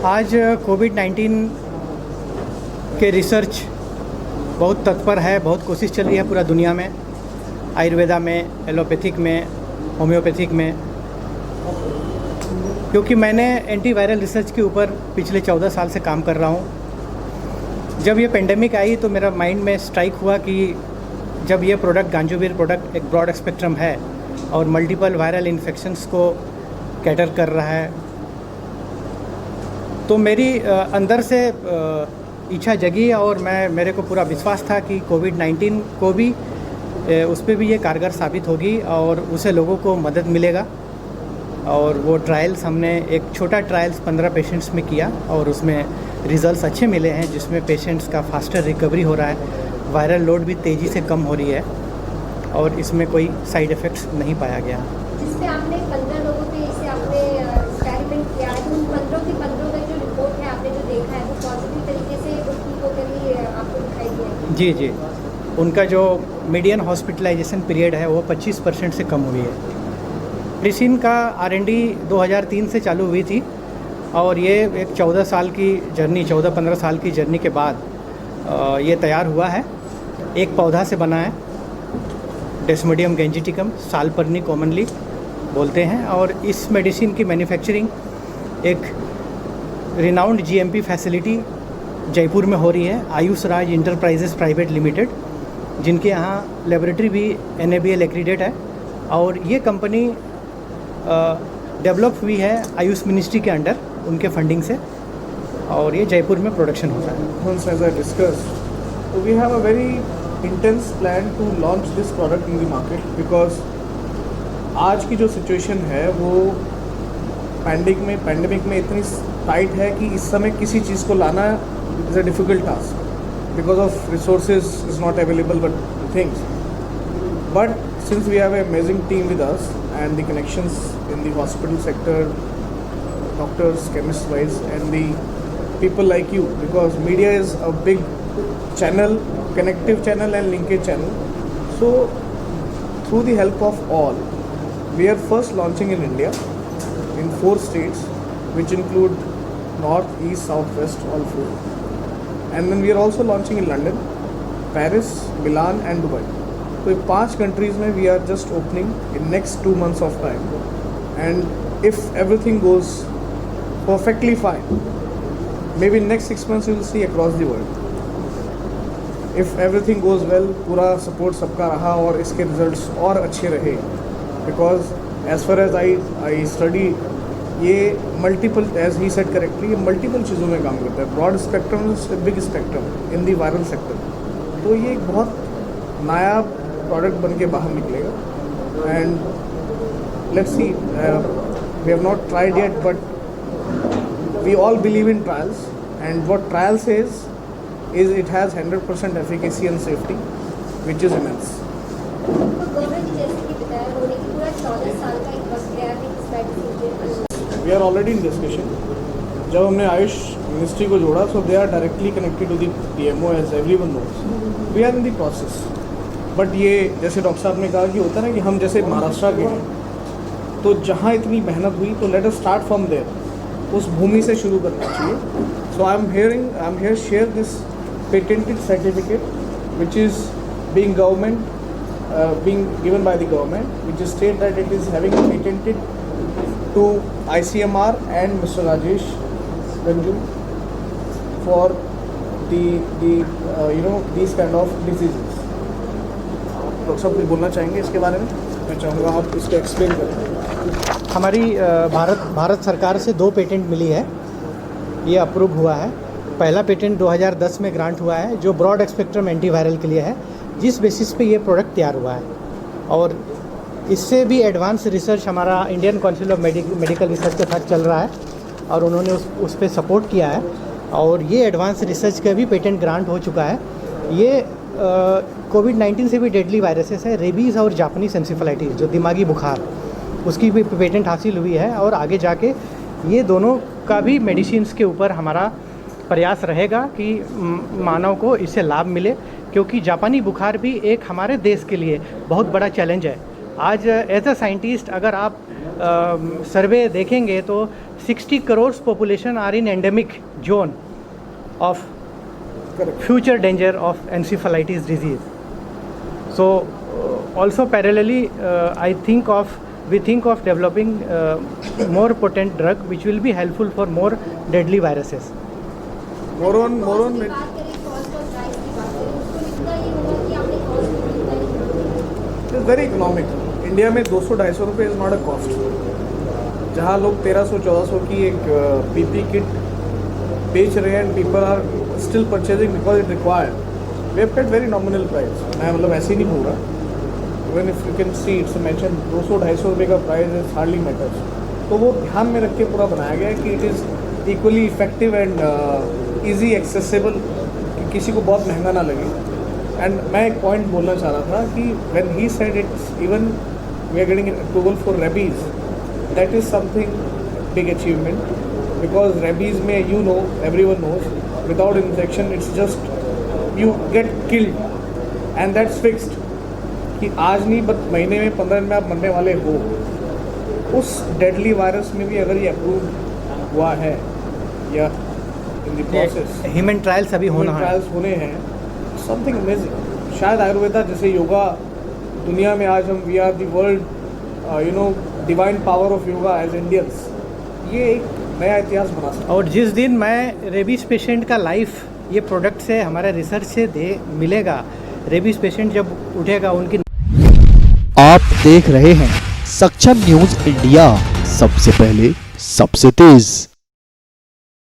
आज कोविड-19 के रिसर्च बहुत तत्पर है, बहुत कोशिश चल रही है पूरा दुनिया में, आयुर्वेदा में, एलोपैथिक में, होम्योपैथिक में। क्योंकि मैंने एंटीवायरल रिसर्च के ऊपर पिछले 14 साल से काम कर रहा हूँ। जब ये पेंडेमिक आई तो मेरा माइंड में स्ट्राइक हुआ कि जब ये प्रोडक्ट गांजोवीर प्रोडक्ट एक ब्रॉड स्पेक्ट्रम है और मल्टीपल वायरल इन्फेक्शंस को कैटर कर रहा है, तो मेरी अंदर से इच्छा जगी और मेरे को पूरा विश्वास था कि कोविड-19 को भी उस पर भी ये कारगर साबित होगी और उसे लोगों को मदद मिलेगा। और वो ट्रायल्स हमने एक छोटा ट्रायल्स 15 पेशेंट्स में किया और उसमें रिजल्ट्स अच्छे मिले हैं, जिसमें पेशेंट्स का फास्टर रिकवरी हो रहा है, वायरल लोड भी तेज़ी से कम हो रही है और इसमें कोई साइड इफ़ेक्ट्स नहीं पाया गया। जिससे आपने 15 लोगों पे इसे आपने एक्सपेरिमेंट किया है, तो उन 15 की 15 का जो रिपोर्ट है आपने जो देखा है वो पॉजिटिव तरीके से उसकी को कभी आपको दिखाई दिया? जी, उनका जो मीडियन हॉस्पिटलाइजेशन पीरियड है वो 25% से कम हुई है। मेडिसिन का R&D 2003 से चालू हुई थी और ये एक 14 साल की जर्नी, 14-15 साल की जर्नी के बाद ये तैयार हुआ है। एक पौधा से बना है, डेस्मोडियम गैंजेटिकम, सालपर्नी कॉमनली बोलते हैं, और इस मेडिसिन की मैन्युफैक्चरिंग एक रिनाउंड GMP फैसिलिटी जयपुर में हो रही है, आयुष राज इंटरप्राइजेस प्राइवेट लिमिटेड, जिनके यहाँ लेबोरेटरी भी NABL एक्रीडेट है। और ये कंपनी डेवलप हुई है आयुष मिनिस्ट्री के अंडर, उनके फंडिंग से, और ये जयपुर में प्रोडक्शन होता है। Once as I discussed, so we have a very intense plan to launch this product in the market because आज की जो सिचुएशन है वो पैंडेमिक में इतनी टाइट है कि इस समय किसी चीज़ को लाना is a difficult task because of resources is not available but things. But since we have an amazing team with us and the connections in the hospital sector, doctors, chemists wise, and the people like you, because media is a big channel, connective channel and linkage channel. So through the help of all, we are first launching in India in 4 states, which include north, east, south, west, all 4. And then we are also launching in London, Paris, Milan and Dubai. तो ये 5 countries में we are just opening in next 2 months of time, and if everything goes perfectly fine, may be next 6 months you will see across the world. If everything goes well, पूरा support सबका रहा और इसके results और अच्छे रहे, because as far as I study, ये multiple, as he said correctly, ये मल्टीपल चीज़ों में काम करता है। Broad spectrum, big spectrum in the viral sector. तो ये एक बहुत नया प्रोडक्ट बन के बाहर निकलेगा। And let's see, we have not tried yet but we all believe in trials, and what trial says is it has 100% efficacy and safety which is immense. We are already in discussion. जब हमने AYUSH ministry को जोड़ा, so they are directly connected to the PMO, as everyone knows. We are in the process. But ये जैसे doctor साहब ने कहा कि होता है ना कि हम जैसे महाराष्ट्र के हैं, तो जहाँ इतनी मेहनत हुई तो let us start from there, उस भूमि से शुरू करना चाहिए। So I am here share this patented certificate which is being given by the government, which is state that it is having patented to ICMR and Mr. Rajesh Ganju for these kind of diseases. Doctor साहब कुछ बोलना चाहेंगे इसके बारे में? मैं चाहूँगा आप इसको एक्सप्लेन करें। हमारी भारत सरकार से 2 पेटेंट मिली है, ये अप्रूव हुआ है। पहला पेटेंट 2010 में ग्रांट हुआ है, जो ब्रॉड स्पेक्ट्रम एंटीवायरल के लिए है, जिस बेसिस पे ये प्रोडक्ट तैयार हुआ है। और इससे भी एडवांस रिसर्च हमारा Indian council of medical research के साथ चल रहा है और उन्होंने उस पर सपोर्ट किया है, और ये एडवांस रिसर्च का भी पेटेंट ग्रांट हो चुका है। ये कोविड-19 से भी डेडली वायरसेस है, रेबीज़ और जापानीज एन्सेफेलाइटिस, जो दिमागी बुखार, उसकी भी पेटेंट हासिल हुई है। और आगे जाके ये दोनों का भी मेडिसिन्स के ऊपर हमारा प्रयास रहेगा कि मानव को इससे लाभ मिले, क्योंकि जापानी बुखार भी एक हमारे देश के लिए बहुत बड़ा चैलेंज है। आज एज अ साइंटिस्ट अगर आप सर्वे देखेंगे तो 60 crore population are in endemic zone of future danger of encephalitis disease. So also parallelly we think of developing more potent drug which will be helpful for more deadly viruses. मोरन की बात करें, cost और price की बात करें, उसको इतना ये होगा कि आपने कॉस्ट को इतना he is very economic. India में 200-250 रुपये इज़ नॉट अ कॉस्ट। जहाँ लोग 1300-1400 की एक पीपी किट बेच रहे हैं, people are still purchasing because it required. We have paid very nominal price. मैं मतलब ऐसे ही नहीं बोल रहा। Even if you can see it's mention 200-250 रुपये का प्राइस इज हार्डली मैटर्स। तो वो ध्यान में रख के पूरा बनाया गया है कि it is equally effective and easy accessible, कि किसी को बहुत महंगा ना लगे। एंड मैं एक पॉइंट बोलना चाह रहा था कि when he said it's even we are getting approval for rabies, that is something big achievement, because rabies में you know everyone knows without injection it's just you get killed and that's fixed, कि आज नहीं but महीने में 15 दिन में आप मरने वाले हो। उस डेडली वायरस में भी अगर ये अप्रूव हुआ है या इन द प्रोसेस ह्यूमन ट्रायल्स अभी होना है, ट्रायल्स होने हैं, समथिंग अमेजिंग। शायद आयुर्वेदा जैसे योगा दुनिया में आज हम we are the world divine power of yoga as Indians, ये एक नया इतिहास बना सकता है। और जिस दिन मैं रेबीज पेशेंट का लाइफ ये प्रोडक्ट से हमारे रिसर्च से मिलेगा, रेबीज पेशेंट जब उठेगा उनकी। आप देख रहे हैं सक्षम न्यूज इंडिया, सबसे पहले सबसे तेज।